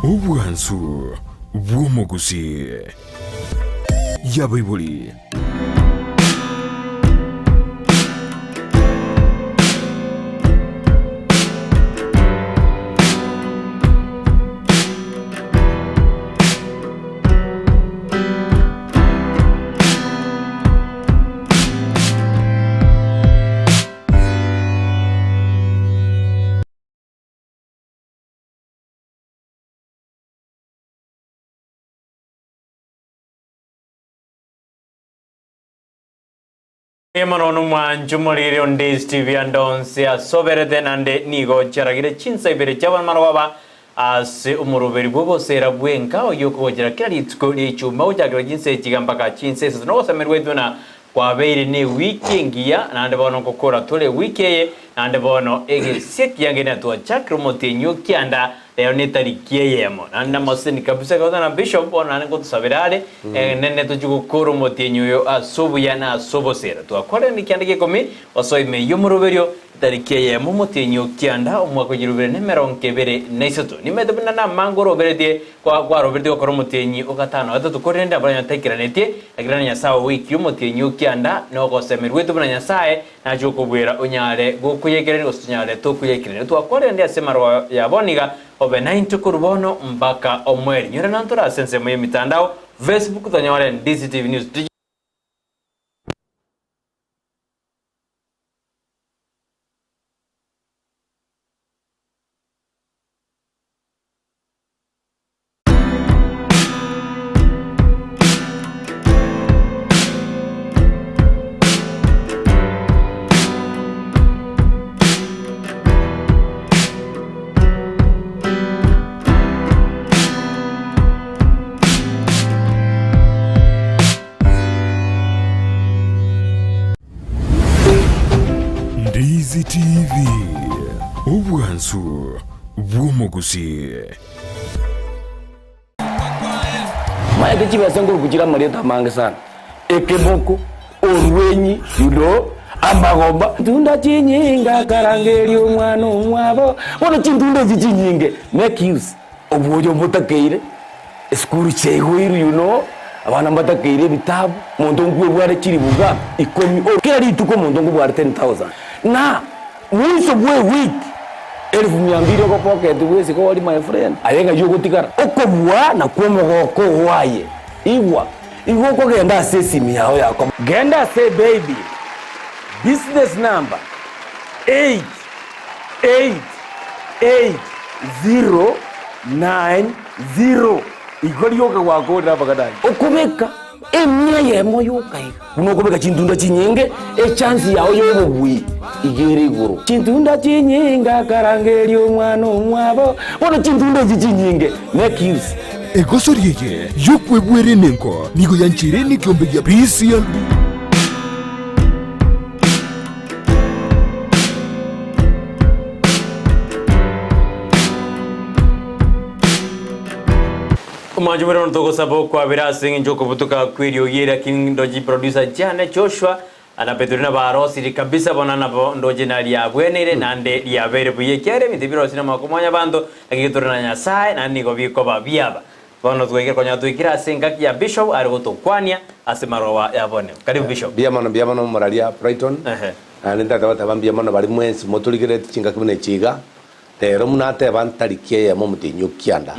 Obwansu bw'omugusi yabaibuli. Emanono mwanju mulire on Days TV andonse asoberete nande nigo charagire chinsa ibere chaban marwaba ase umuruberi bwo sera bwenka oyoko gira kali tukoli chuma ujagira jinse chigamba ka chinse no samerwe duna kwa beire ne weekend ya nande bono kokora tole weekend nande bono ege seki yange na to chakro motenyo kianda leo ni tariki yemo nanda masini kabisa kwa na bishop ona nko tusaberale nene tujukuru motenyo yo asubu yana asubu sera to akora ni kiandike komi osoime yumuruberio tariki yemo motenyo kianda umwako jirubere nemero nkebere naisoto nimedebana na mangoro berede kwa roberto okoro motenyi okatano atatu korenda banya takiranete agiranya sawa wiki motenyo kianda no gosemerwe tubana nyasaye na jokubwera onyare gokuyegerera osunyare to kuyegerera to akora ndi asemaro yaboniga obe 9 kurubono mpaka omweri nyora nantura sense mu mitandao Facebook tanyore DCTV News DCTV obwansu bw'omugusi maya kichiba sanguru kuchira mareta mange sana ekeboko orwenyi yudo amagomba tunda chinyinga karangeri omwana omwabo bono chintunda chinyinge make use obujo mutakeire skuru chegwiru abana mbatakeire bitabu muntu ngwe bware chiri buga ikomi kera lituko muntu ngwe bware 10,000 na mwiso bwe week 1200 ko pocket wese ko my friend ayenga yugo tikara okobwa na kwomogoko waye igwa ko genda sesimi yao yako genda say baby business number 888090 igoriyoka wako ndabagadaye okubeka emya yemo yukai unokubeka chintunda chinyenge chance yao yobugwi igere iguru chintunda chinyinga karangeri omwana omwabo bono chintunda chinyinge make use egosoriye yokwebwere nenko nigo yanchire ni kiombe ya PCL Majumero ntoko sabo kwa virasi njoko butuka kwirio yera kindoji producer Jane Joshua anapeturina barosi kabisa bonana ndoje na ya bwenere nande ya bere buye kere mitibiro sina makomanya bando akiturina nyasaye nani go biko babiaba bono twegera konya twikira senga ya bishop ari gutokwania asemaro wa yabone karibu bishop biamano moralia Brighton nenda tabambia mano bari mwensi motuligire chinga kimene chiga rero munate bantarikie ya momutinyu kianda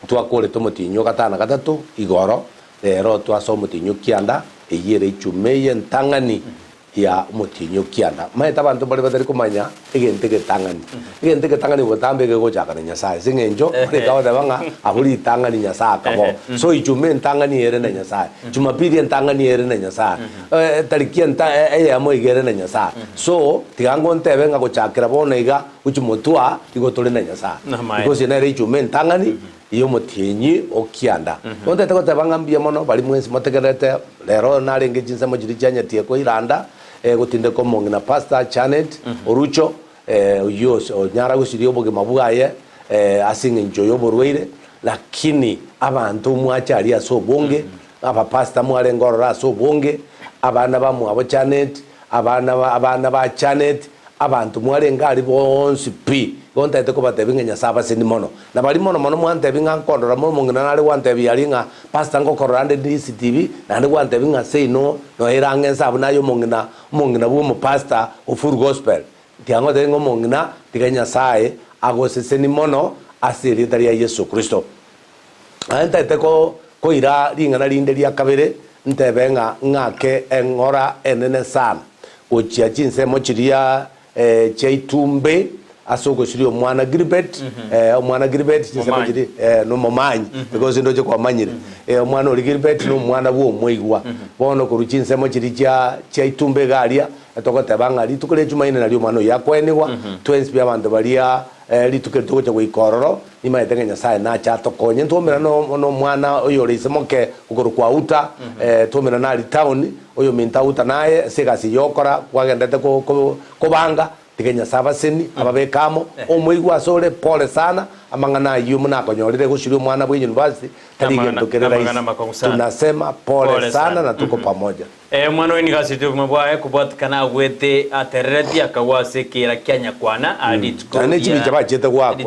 twakore tomutinyo gatana gatatu igoro rero twaso mutinyo kianda eyire ichumeye ntangani ya mutinyo kianda maeta bantu bari batari kumanya igente getangani botambege gochakana nyasaye singenjo rekawa dabanga ahuri tangani nyasaka bo so ichume ntangani yere na nyasaye jumapili ntangani yere na nyasaye tarikia nta eyamo igere na nyasaye so tigango ntebe nga gochakira bona iga uchumotwa igotore na nyasaye because na ichume ntangani iyo mutinyi okianda nonde takote bangambia mono bali mwensi mategerete lero narenge jinsa mojiri janya tie ko iranda gutinde ko mongina pastor Janet Orucho yo nyara gusirio boge mabugaye asinge njoyo borweire lakini abantu mwachari aso bonge aba pastor mware ngorora aso bonge abana bamwe abo Janet abana ba Janet abantu mware ngari bonsi pi gontete kubatebi ngenya saba seni mono na bali mono mono mwantebi nga nkondora mo mungina nari wantebi yari nga pastor ngokorora nde DCTV na ndi wantebi nga say no irange sabu nayo mungina bu mu pastor ofuru gospel tiango tengo mungina tiganya sae agose seni mono asiri tari ya Yesu Kristo antete ko ira ringana rinde ria kabere ntebe nga ngake engora enene sana ochia chinse mochiria cheitumbe asoko shiri omwana Gilbert omwana Gilbert chinse mochiri no momanyi because ndoje kwa manyire omwana oli Gilbert no mwana wo moigwa bono ko chinse mochiri cheitumbe garia etokote bangari tukule chumaine nalio mwana yakwenigwa twins bya bantu baria litukere tugocha gwikororo nima etengenya sae na chato konye ntomera no mwana oyo risemoke ukuru kwa uta tomera na ri town oyo minta uta naye segasi yokora kwagendete ko banga tigenya sabaseni ababekamo omwigwa sore pole sana amangana yumu na konyorire gushiri mwana bwe university taligendo kerera tunasema pole sana na tuko pamoja mwana weni gasitu kumabwae kubatikana gwete aterereti akawase kira Kenya kwana adituko ane chibija bachete gwako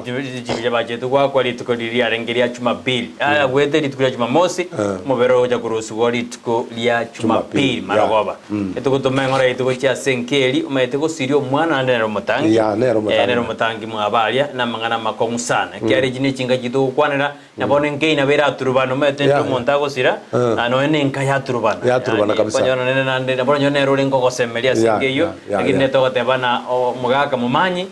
chibija bachete gwako adituko liria rengeria Jumapili gwete adituko Jumamosi mubero uja kurusu goli tuko lia Jumapili maragoba etuko tumengora etuko chia senkeli umeteko sirio mwana nero mutangi nero mutangi mwabalia na mangana makongu sana kiari jine chinga jitu kwanera nabone ngeina bera turubano metendo montago sira ano ene nkaya turubana kabisa nene nande na bonyo nero lengo gosemelia singeyo lakini to tebana mugaka mumanyi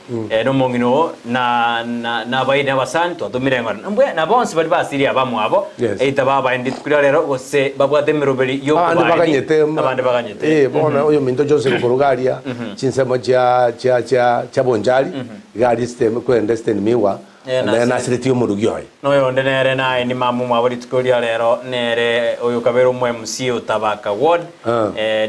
no mongino na baina basanto tumirengo mbwe na bonse bali basiri abamu abo eita baba ndi tukira lero gose babwate mirobeli yo abande baganyete bona oyo minto Jose kurugaria chinsemo cha bonjali gari system ko understand miwa na siriti umurugyoy no yo ndenere na ni mamu mwabari tukoria lero nere oyo kabero mwe MC utabaka ward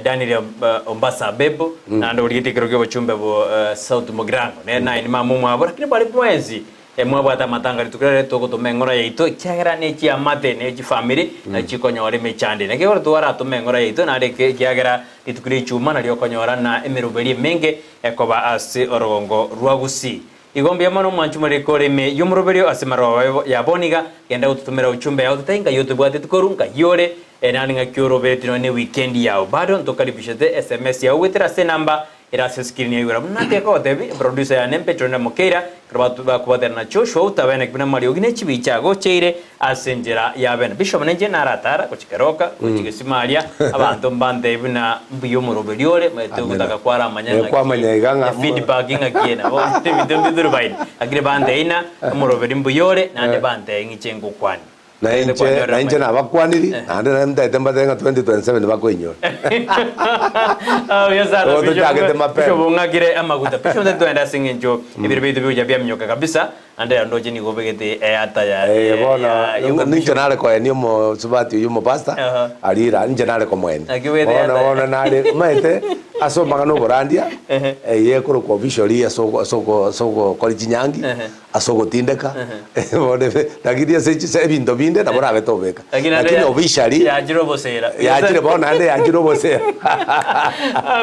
Daniel Ombasa Bebo na ndo ligitikiro gyo chumbe bo South Mogrango na ni mamu mwabari kini bali mwezi mwabata matanga litukira to ko mengora yeito kyagera ne kya mate ne ki family na chikonyore mechande ne ke twara to mengora yeito na de kyagera litukire chuma na lyokonyora na emerubeli menge ekoba ase orogongo rwagusi igombe yamano mwanchumare koreme yumuroberio asemaro yaboniga yenda ututumira uchumbe yao tutainga yote bwate tukorunga yore nani ngakyoro betino ne weekend yao bado ntokaribishete SMS yao wetera se namba era se screen yao nate ko debi producer ya nempe chona mokeira krabatu ba kubatera na chosho utabene kibina mario gine chibichago cheire asenjera yabene bishop nenje naratara kuchikeroka kuchikesimalia abantu mbande bina mbiyumuroberio le mete kutaka kwara manyanga kwa manyanga feedback ngakiena bo tebidem bidurubaini agire bande ina muroberi mbuyore nande bande ngichengo kwani na inche na bakwaniri ande na mtaite mbatenga 2027 bakwenyo yesara bisho bungagire amaguta bisho ndenda singenjo ibirebe byo bya mnyoka kabisa ande ndoje ni gobegete ata ya bona ninche nale ko eni mo subati yumo pasta alira ninche nale ko mweni bona nale maite aso magano borandia ye kuro ko visually aso ko jinyangi aso go tindeka bona tagiria se bindo binde na bora betobeka lakini officially ya jirobosera ya jirobona ande ya jirobosera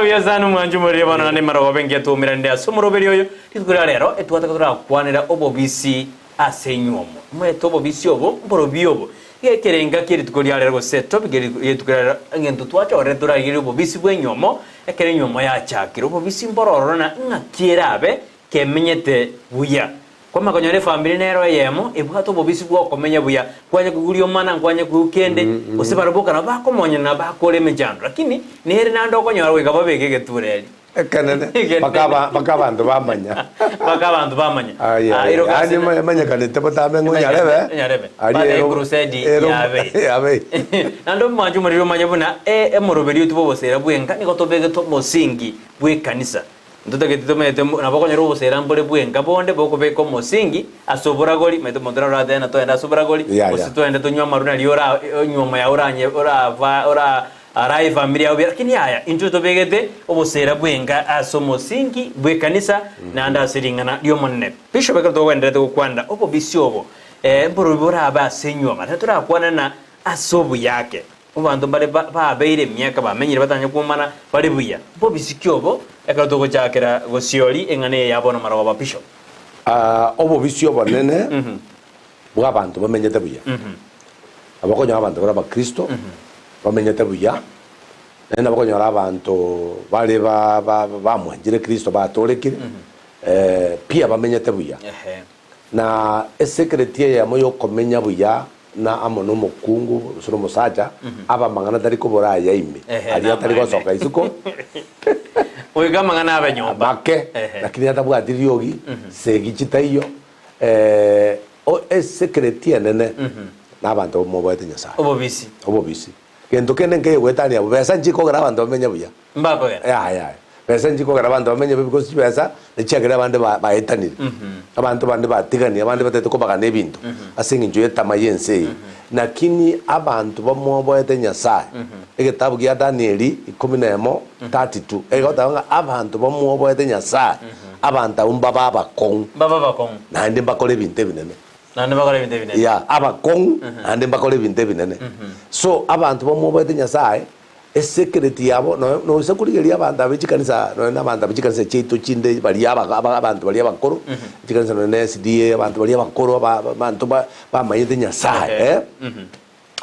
yazanu mwanju muri bona ne maro benge to mirande asumuro beriyo tikura rero etwata kwanira obobisi asenyumo mweto obobisi obo borobiobo yekerenga kiri tukoria rero seto bigeri tukura ngento twacha oretura yiri obobisi bwenyomo ekere nyomo ya chakiro obobisi mbororo na ngakirabe kemenyete buya kwa makonyore family nero yemo ebwato obobisi bwo komenya buya kwanye kuguri omana kwanye kukende osibaroboka na bakomonya na bakole mejando lakini nere nando konyora wega babeke getureli kanene bakabantu bamanya iro kandi manya kanete batabe nyarebe ari crusade yabe nando mwanju muri manya buna emoroberi utubobosera bwenga niko tobege to mosingi bwe kanisa ndutagete mete nabakonyero bosera mbole bwenga bonde boko beko mosingi asobora goli mete mondra rada na to enda asobora goli osito enda to nywa maruna liora nyoma ya oranye ora arai familia obi lakini haya into to begete obosera bwenga asomosingi bwe kanisa na anda siringana dio monne bishop beka to wendere to kwanda obo bisiobo borobora aba senywa mara tura kwana na asobu yake ubantu bale ba beire myaka bamenyire batanye kumana bali buya bo bisikyobo eka to gochakera gosioli engane yabona mara wa bishop obobisi obonene bwa abantu bamenyete buya abakonyora abantu bara bakristo bamenyete buya nena bakonyora abantu bale bamwanjire kristo batorekire pia bamenyete buya na esekretie ya moyo komenya buya na amono mukungu suro musaja aba mangana tari kubora yaime ali atari gosoka isuko oiga mangana abanyomba make lakini atabwa diriogi segichita iyo o esekretie nene na abantu moboete nyasa obobisi kendo kende wetani abo besa njiko gara abantu bamenya buya mbako ya besa njiko gara abantu bamenya because besa nechagera abantu baetanire abantu bande batigani abantu batete kubagana ebintu asinga njoye tamayense nakini abantu bamoboete nyasa egetabu gya Danieli 11:32 egotanga abantu bamoboete nyasa abantu umbaba bakong nande bakole binte binene ya abakong nande bakole binte binene so abantu bamoboete nyasa esekiriti yabo no sekurigeria abantu abichikanisa no n'abantu abichikanisa cheito chinde bali abantu bali abakoro chikanisa no SDA abantu bali abakoro abantu bamayete nyasaye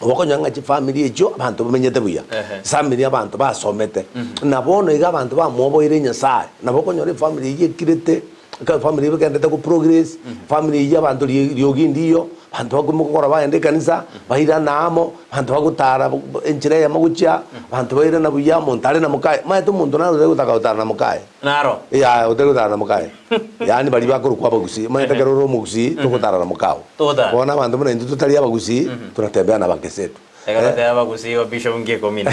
wakonyanga chi family ejo abantu bamenyete buya family abantu basomete nabone iga abantu bamoboire nyasaye nabokonyore family yekirete ka family bekandete ku progress family y'abantu lyogindiyo abantu bagumukora baende kanisa bahira namo abantu bagutara enchire ya magucha abantu bahira na buya montare na mukaye maito muntu naro gutaka utara na mukaye naro ya utara na mukaye yani bali bakuru kwa bagusi maito keroro mugusi tukutara na mukao bona abantu muna ndu tutali abagusi tunatembea na bakesetu egata abagusi bishop ngie komine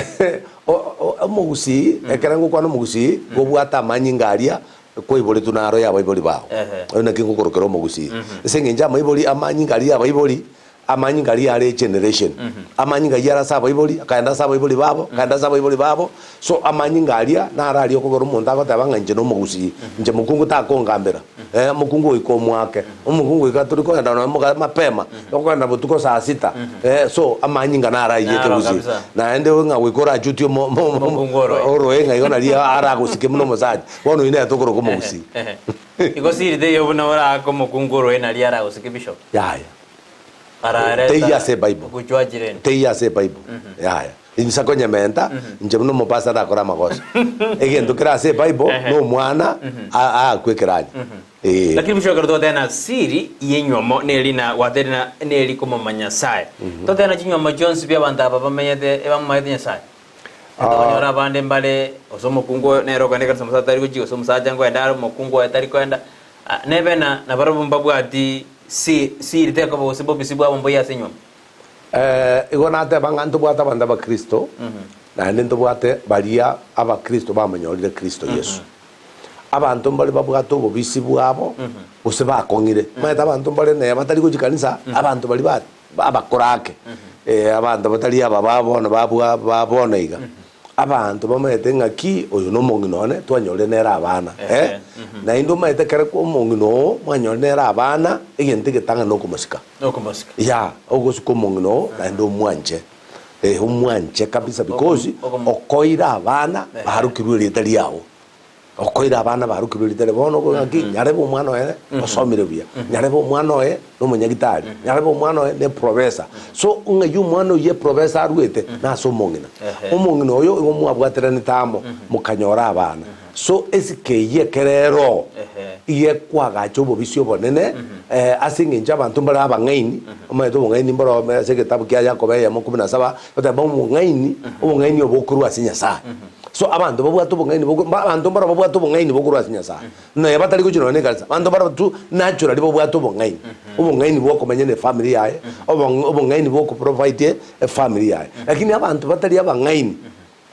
mugusi ekerango kwa no mugusi gobwata manyingaria ko ibole tunaro ya baiboli bao ona kingo korokero mugusi sengenja maiboli amanyingali ya baiboli amanyingali ya generation amanyingali ya sa baiboli akaenda sa baiboli babo kaenda sa baiboli babo so amanyingali na arali okogoro mundu agotabanga nje no mugusi nje mukungu ta kongambera mukungu iko mwake mukungu ikaturiko enda no mapema okanda butuko saa 6 so amanyinga na arali yete gusi na ende nga wikora jutio oro enga yona lia ara gusike muno musaje bono ine atokoro ko mugusi igosiri de yobuna ora ko mukungu oro ena lia ara gusike bishop ya Teia se Bible. Teia se Bible. Ya. Insa konya menta, nje muno mopasa da kora magosa. Egendo kira se Bible no mwana kwekirani. Lakini bisho garuto tena siri yenyomo nelina waterina neli como manyasaye. To tena chinyomo Jones bya banda baba menyete ebamayete nyasaye. Ndabanyora bande mbale osomo kungo nero kane kanisa musatari kuji osomo sajango endaro mokungo atari kwenda. Nebena na barabu mbabu ati si riteka bo sebo bisibu abo mboya senyo igona te banganto bwata banda ba Kristo na ndento bwate balia aba Kristo bamanyolire Kristo Yesu abantu mbali babwato bo bisibu abo bose bakongire maeta abantu mbali ne batari kujikanisa abantu bali abakorake abantu batali aba babona babona iga abantu bamete ngaki oyo no monginone twanyole nera abana na indo maete kare ko mongino mwanyole nera abana igente getanga no kumasika ya ogosuko mongino na indo mwanje umwanje kabisa because okoira abana barukirwe litali yawo okoira abana barukirwe litali bono ko ngaki nyarebo mwana we osomire bia nyarebo mwana we no munyagitari nyarebo mwana we ne professor so unga yu mwana ye professor arwete na so mongina umongino oyo umwabwatera nitamo mukanyora abana so esikeye kerero iye kwagacho bobisio bonene asinginja abantu mbara abangaini amaito bongaini mbara seketabu kya Yakobo ya 17 bataba bongaini bongaini obokuru asinyasa so abantu babwato bongaini abantu mbara babwato bongaini bokuru asinyasa no yabatali kuchino ne kalsa abantu mbara tu naturally babwato bongaini obongaini boko menyene family yae obongaini boko provide a family yae lakini abantu batali abangaini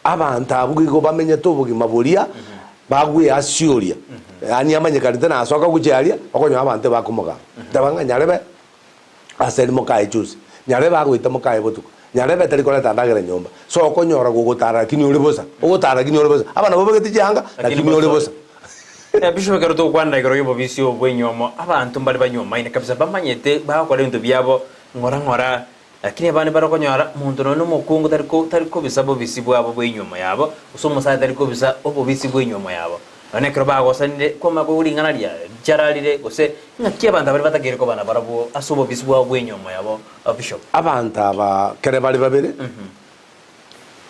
abantu abugigo bamenye to bugima bulia bagwe asyuria ani amanye kalite na asoka kujalia okonyo abantu bakumoga tabanga nyarebe aseri mokae juice nyarebe agwita mokae botuko nyarebe tari kola tandagere nyomba so okonyora gugutara kini uri bosa ugutara kini uri bosa abana bobegeti janga lakini uri bosa bisho garuto kwanda igoro yobo bisio bwenyomo abantu mbali banyoma ine kabisa bamanyete bakora ibintu byabo ngora lakini abane barakonyara muntu no mukungu tariko bisabo bisibu abo bwenyuma yabo usomo sa tariko bisa obo bisibu bwenyuma yabo ane kroba gosanire koma ko uri ngana dia jaralire gose ngakia banda bari batakire ko bana barabo asubo bisubwa bwenyomo yabo bishop abantu aba kere bari babere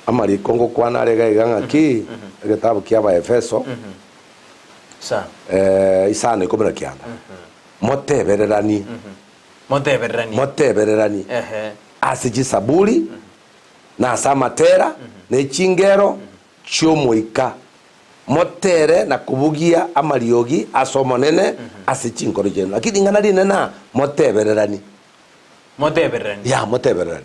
amari kongo kwana rega iganga ki gitabu kia ba Efeso sa isano ikomera kianda motebererani motebererani asiji saburi na samatera ne chingero chyomoika motere na kubugia amariogi asomonene asichinkoroje lakini ngana rine na motebererani ya motebererani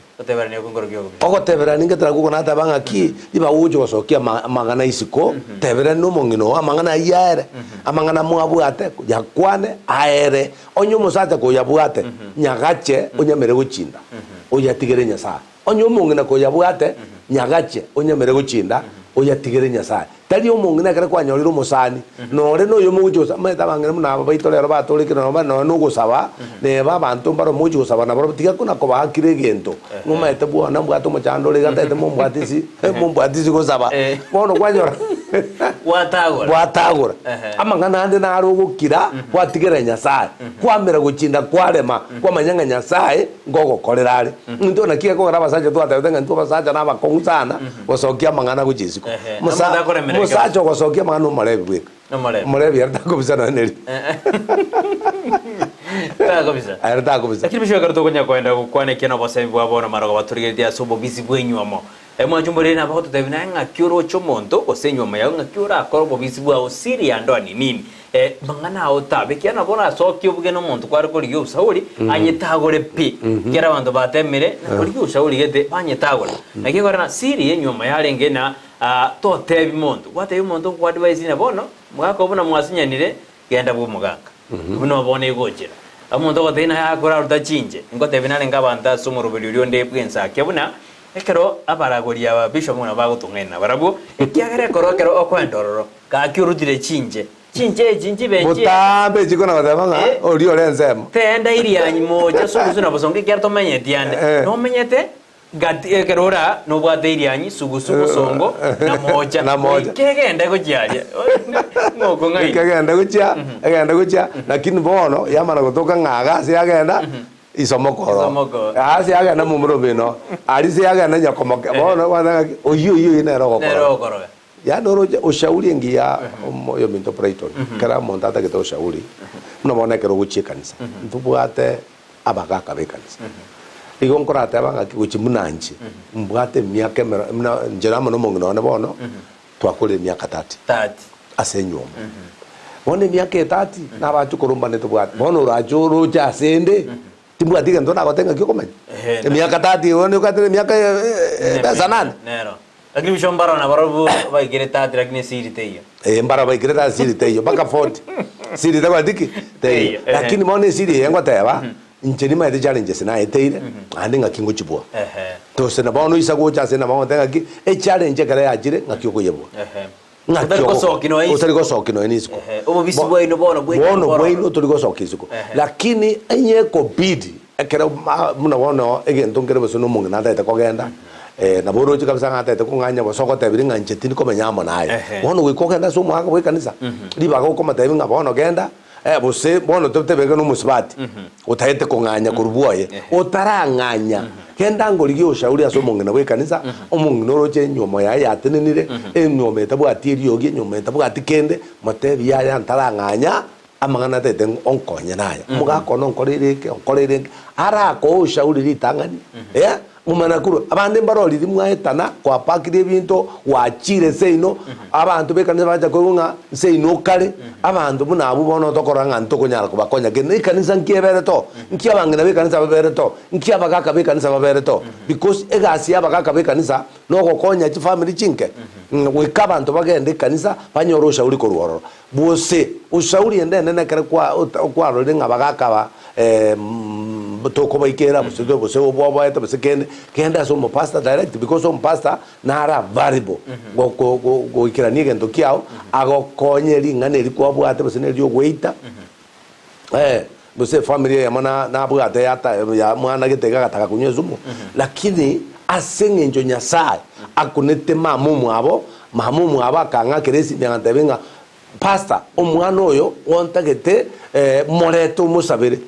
ogo tebererani ngetara gukona tabanga ki iba ujo gosokia magana isiko tebererani no mongino amangana yaere amangana muabwate yakwane aere onyo musate ko yabwate nyagache onyamere guchinda oyatigere nyasa onyo mongina ko yabwate nyagache onyamere guchinda oyatigere nyasa tari omongina kare kwanyorira musani nore no yomugujosa meta bangere muna baitolero batolekira no gusaba ne babantu mbaro muju gusaba na baro tiga kuna ko bakire gento ngoma ete bwana mbwato machandole gata ete mumbwatisi gusaba bono kwanyora watagura amangana ande na arugukira kwatigere nyasaye kwamera guchinda kwarema kwamanyanga nyasaye ngogo korerare ndona kiye ko rabasaje twatatenga ntubasaje nabakongusana gosokia mangana guchisiko musacho gosokia mangana murebi murebi yartakobisana neri takobisa lakini bisho garuto konya kwenda kwane kena bose bwabona marago baturigedia sobo bisi bwenywamo mwajumborere na bahoto tabina ngakyuro chomonto osenywa ya ngakyura akorobo bisi bwa osiri ando nini mangana ota kiana bona sokyo bugeno monto kwari ko liyo sauri anyetagore pi kera bando batemere ko liyo sauri gete anyetagora nakigora na siri yenywa yarenge na to tebi monto wate monto kwa advice na bono mwako bona mwasinyanire genda bwo muganga buno bone gojera amonto ko tena yakora rutachinje ngo tebinane ngabanda somorobelyo lyonde bwensa kebuna ekero abaragoria aba bishop muna bagutungena barabo ekiagere korokero okwendororo ka kyurutire chinje benje butambe chiko na badamanga ori orenzemo tenda irianyi moja sugusu na bosonge kerto menyetiane no menyete gati ekerora no bwate irianyi sugusu songo na moja kegenda kujaje ngoko ngai kegenda kuja lakini bono yamana kutoka ngaga si agenda isomokoro asi agenda mumurobino alisi agenda nyakomoke bono wana oyu ina rogokoro ya noroje ushauri ngia yo minto Brighton kara montata ke ushauri mnabona ke roguchi kanisa ntubwate abagaka bekanisa igonkorata banga kiguchi munanji mbwate myaka mna njeramo no mongino ne bono twakole myaka 30 asenyoma bone myaka 30 nabachu kurumba ne tubwate bono rajuru ja sende timbwatiga ndo nagotenga kyokomanya myaka 30 wone ukatire myaka sanane nero lakini bishombara na barabu baigire 30 lakini siri teyo mbara baigire 30 siri teyo baka 40 siri tawa diki teyo lakini mone siri yango teba ncheni ma challenges na eteire andinga kingo chibwa to sena bono isago cha sena bono tenga ki challenge kare ajire ngakyo koyebwa utari sokino enisiko obo bisibwa ino bono bwino turi sokisiko lakini enye covid ekera muna bono egento ngere bosono mungina ndata kogenda na boroje kabisa ngata ko nganya bosoko tebiringa nchetini ko menyamo naye bono wikogenda so mwaka wekanisa liba ko koma tebinga bono genda bose bono tebega no musibati utahete ko nganya kurubuye utaranganya kenda ngori yo shauri aso mungina wekanisa omungina roje nyomo ya yatenenire enyomo etabu atiriyogi nyomo etabu atikende matebi ya ntaranganya amangana tete onkonya naye mugako no nkorereke ara ko shauri litangani mumanakuru abande mbaroli rimwaetana kwa pakire binto wachire seino abantu bekanisa baje kunga seino kale abantu muna bubono tokoranga ntokonyara kubakonya gene kanisa nkiyebere to nkiyabangina bekanisa babere to nkiyabagaka bekanisa babere to because egasi abagaka bekanisa no gokonya chi family chinke wikabantu bagende kanisa banyorosha uri koruoro bose ushauri endene nekere kwa rolinga bagaka ba toko baikera busido bose obwa eta busekende kenda so mo pastor direct because so pastor nara variable go ikira ni gento kiao ago konyeri ngane ri kwa bwate busene ri ogweita bose family ya mana na bwate ya mwana gitega gataka kunyezumu lakini asenge njo nyasaye akunete mamumu abo akanga keresi byanga tebenga pastor omwana oyo wontagete moreto musabire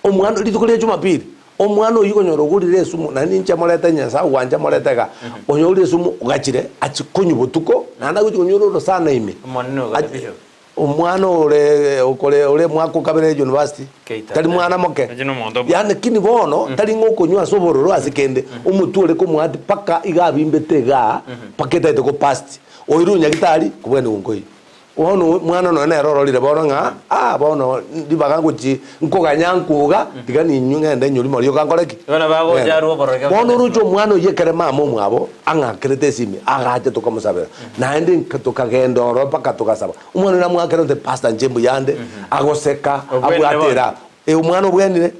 omwana litukule Jumapili omwana oyo konyoro gurire esumu nani ncha moreta nyasa wanja moreta ga onyore esumu ugachire achikonyu butuko nanda kunyoro sana ime omwana ore mwako kabere university tali mwana moke yani kini bono tali ngokonywa sobororo asikende umutule ko mwati paka igabimbete ga paketa ko past oirunya gitari kubwene ngoi ono mwana no na erororire bono nga bono ndibaga nguchi nkoganyankuga tigani nyungende nyuri morio kankoreki bana bago jaru borega bono rucho mwana yekere mamo mwabo anga krete simi agaje tukamusabira na ndi tukagenda ro paka tukasaba umwana na mwakere te pastor njembu yande agoseka abwatera umwana ubwenire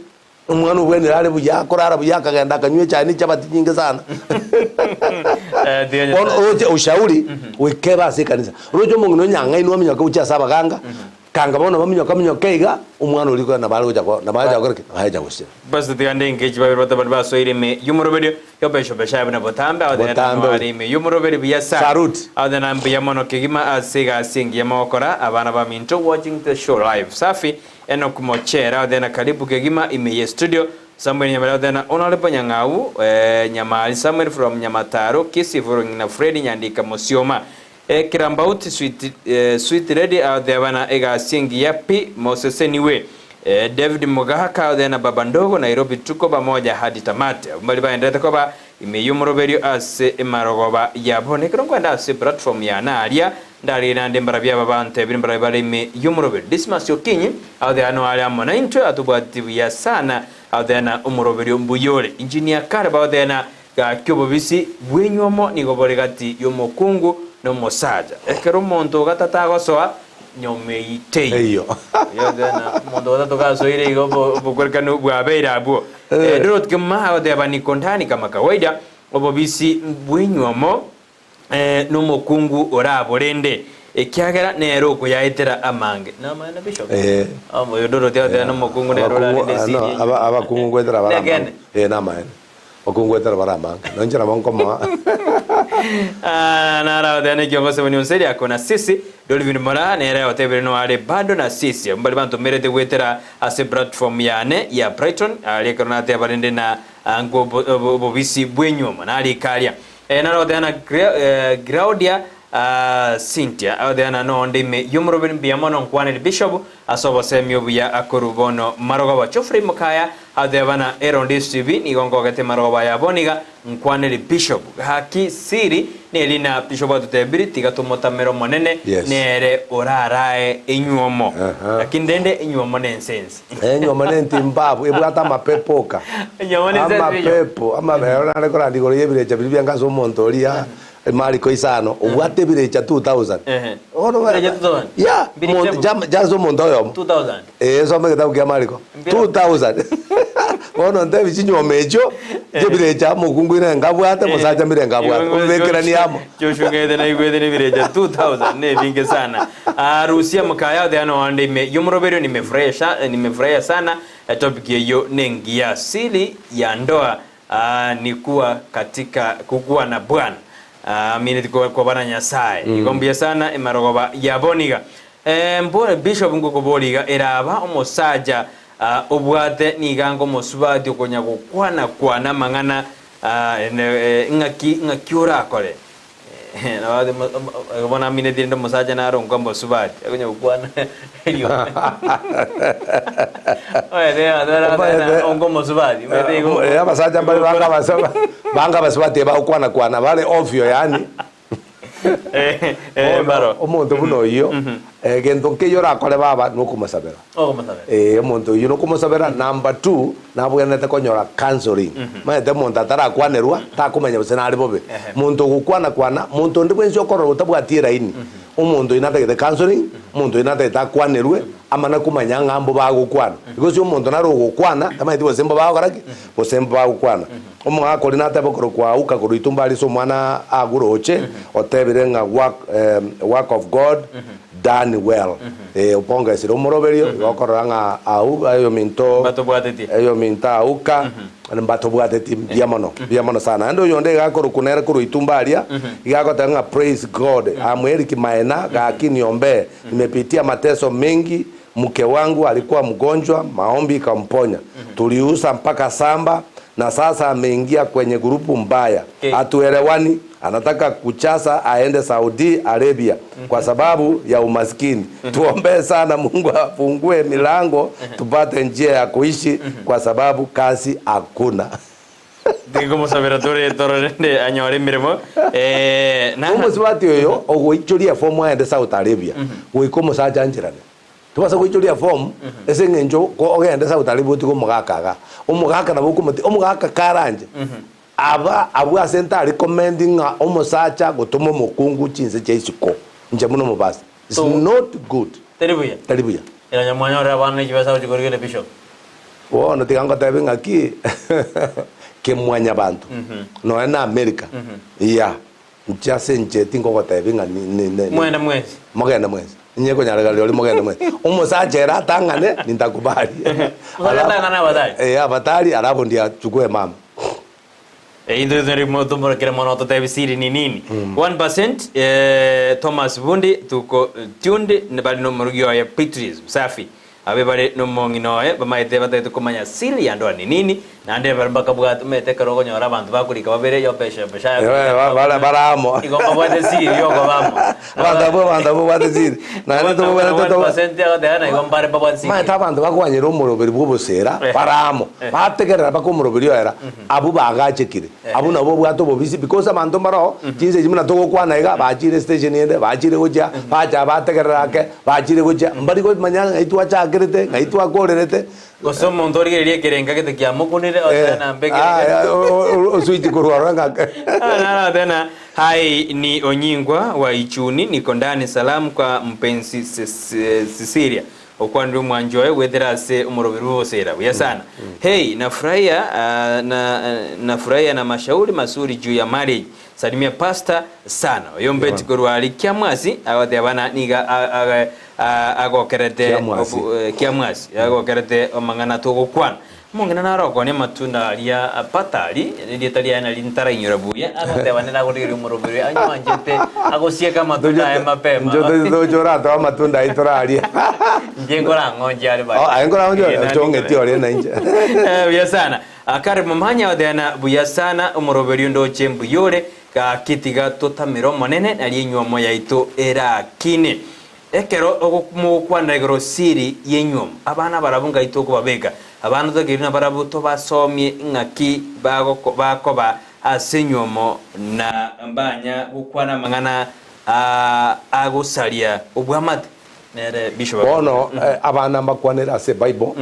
umwana ubwenire ari buya korara buya kagenda kanywe cyane cyabati nyinge sana oje ushauri wekeba se kanisa rojo mungu no nyanga ino minyoka ucha saba ganga kanga bona baminyoka minyokeiga umwana uri ko na balo jako na baja goreke haja gusira bas tigande engage babirota baso irime yumurobedi yobesho besha bana botambe adarime yumurobedi biyasa adana mbiyamono kigima asiga singi yamokora abana ba minto watching the show live safi eno kumochera adana karibu kigima ime studio Samuel Nyamala dana onale nyangau Nyamali Samuel from Nyamataro Kisi na Freddy Nyandika Mosioma Kirambauti sweet ready out there bana ega singi yapi Moses anyway David Mogahaka out there na Babandogo Nairobi tuko pamoja hadi tamati mbali baendete koba imeyumroberio ase marogoba yabone kwenda ase platform ya naria ndari nande mbarabya babante bimbara bale imeyumroberio Dismas Yokinyi out there no ali amona into atubati ya sana out there na umroberio mbuyole engineer Karaba out there na kyobobisi bwenyomo nigoboregati yomokungu no mosaja ekero monto gatatago soa nyomeite eyo yogana monto gatatoga soire igo bokwerkanu bwabeira abo drot kema out there bani kontani kama kawaida obobisi bwenyomo no mokungu oraborende ekyagera nero ko yaetera amange namana bishop amo yodoro tia no mokungu nero la ndesi abakungu gwetera bara namana okungu gwetera bara amange nonjera bonkoma nara dane kiongozi wa Nyonseri akona sisi Dolvin Mora nera otebere no ale bado na sisi mbali bantu merete gwetera ase platform yane ya Brighton ale korona te barende na ngo bobisi bwenyoma na ali kalia nara dane Claudia Cynthia adana no ndime yumroben biamono nkwane bishop asobo semyo buya akorubono maroga chofre mukaya adevana Erondis TV ni gongo gete maroga ya boniga nkwane bishop haki siri nelina bishop atutebiri tigatumota mero monene nere orarae enyuomo akindende enyuomo nensense enyuomo nentimbabu ebwata mapepoka amapepo amabera nakora ndigoro yebire chabiri ngaso montoria Mariko isano ubwate birecha 2000 ono birecha 2000 ya jazo mondoyo 2000 so mega tabukia Mariko 2000 ono ndebi chinyo mejo je birecha mukungu ina ngabwate musaja mbire ngabwate ubekera ni amo choshugede na igwede ni birecha 2000 ne vinge sana Rusia mkaya de ano ande me yumroberio nimefurahisha sana topic hiyo nengia siri ya ndoa ni kuwa katika kukua na Bwana mine kwa bana Nyasaye igombye sana emarogoba yaboniga mbone bishop nguko boliga eraba omosaja obwate nigango mosubadi okonya kwana mangana ngakiura akore nabade bona mine dindo mosaja na rongo mosubadi akonya kwana elio oye adara ongo mosubadi metego abasaja mbali banga basubadi ba kwana vale ovyo yani baro omuntu buno iyo gento ke yora kole baba no kumasabera omuntu iyo no kumasabera number 2 nabugenda konyora counseling maete muntu atara kwanerwa ta kumenya busena ali bobe muntu gukwana muntu ndibwenzi okoro utabwatira ini umuntu inatagete counseling muntu inatagete kwanerwe amana kumanya ngambo bagukwana because umuntu naro gukwana amaiti bosembo bagaraki bosembo bagukwana umwa koordinata bokoro kwa ukaguru itumbali so mwana aguroche otebere nga work of God done well. Uponga siro moroberio gokoranga au ayo minto batobwateti ayo minta auka batobwateti biamono sana ando yonde gakoro kunera kuru itumbalia igakotanga praise God amweri kimaena gakiniombe nimepitia mateso mengi, mke wangu alikuwa mgonjwa, maombi kamponya. Tuliusa mpaka samba na sasa ameingia kwenye grupu mbaya. Hatuelewani, anataka kuchasa aende Saudi Arabia kwa sababu ya umaskini. Tuombe sana Mungu afungue milango tupate njia ya kuishi kwa sababu kazi hakuna. Digo musabira torende anyore mirimo na umuswati oyo ogoichoria form aende Saudi Arabia. Goikomo sajanjirane. Tubasa goichoria form ese ngenjo ko ogende Saudi Arabia tiko mugakaga. Umugaka nabo kumuti umugaka karanje. Aba senta recommending omusacha gutuma mukungu chinse cheisiko. Nje muno mubasa. It's not good. Teribuya. Ila nyamwanyo rabana jibasa ujikorigele bishop. No tiganga tabe ngaki. Kemwanya bantu. No ena America. Yeah. Njase nje tingo gotabe ngani mwenda mwezi. Magenda mwezi. Nyeko nyaraga lyo mogenda mwezi. Umusacha era tangane nitakubali. Tangana abatari. Abatari arabo ndia chukue mama. Indo ndio moto kile monoto tebisiri ni nini 1% Thomas Bundi tuko tunde ne bali no murugyo ya Patrice safi abe bali no monginoe bamaite batete kumanya sili ando ni nini na ande barbaka bwatu mete karogo nyora bantu bakulika babere yo pesha wala baramo igomba bwate siri yo gobamo banda bwate siri na ndo bwate to 1% ya dana igomba bare bwate siri ma tabantu bakwanyira umuroberi bwobosera baramo bategerera bakumuroberi era abu bagachekire abu nabo bwato bobisi because abantu maro jinze jimuna to kwana iga bachire station yende bachire goja bacha bategerera ke bachire goja mbari go manyanga itwa chagerete ngaitwa gorerete gosomo ndorigererie kerenga gete kya mukunire otana mbege osuiti kurwaranga tena hai ni Onyingwa wa Ichuni niko ndani salamu kwa mpenzi Cecilia okwandi mwanjoe wetherase umurobiri wosera ya sana hey nafurahia na mashauri mazuri juu ya marriage salimia pasta sana yombeti kurwali kiamwasi awate abana niga agokerete kiamwasi agokerete omangana togokwana mongena naroko ne matunda alia patali ndietalia na lintara inyurabuya agote na goriri umurobiri anyanjete agosieka matunda ya mapema njoto jora to matunda itoralia njengora ngonje ali ba ngora ngonje chongeti ore na nje buya sana akari mamanya wadana buya sana umurobiri ndo chembu yore ka kitiga totamiro monene ali nyuomo yaito era kine ekero ogumukwana igoro siri yenyuomo abana barabunga itoko babega abantu togirina barabuto basomye ngaki bakoba asenyuomo na mbanya gukwana mangana agusalia obwamate nere bishop ono abana bakwanira se Bible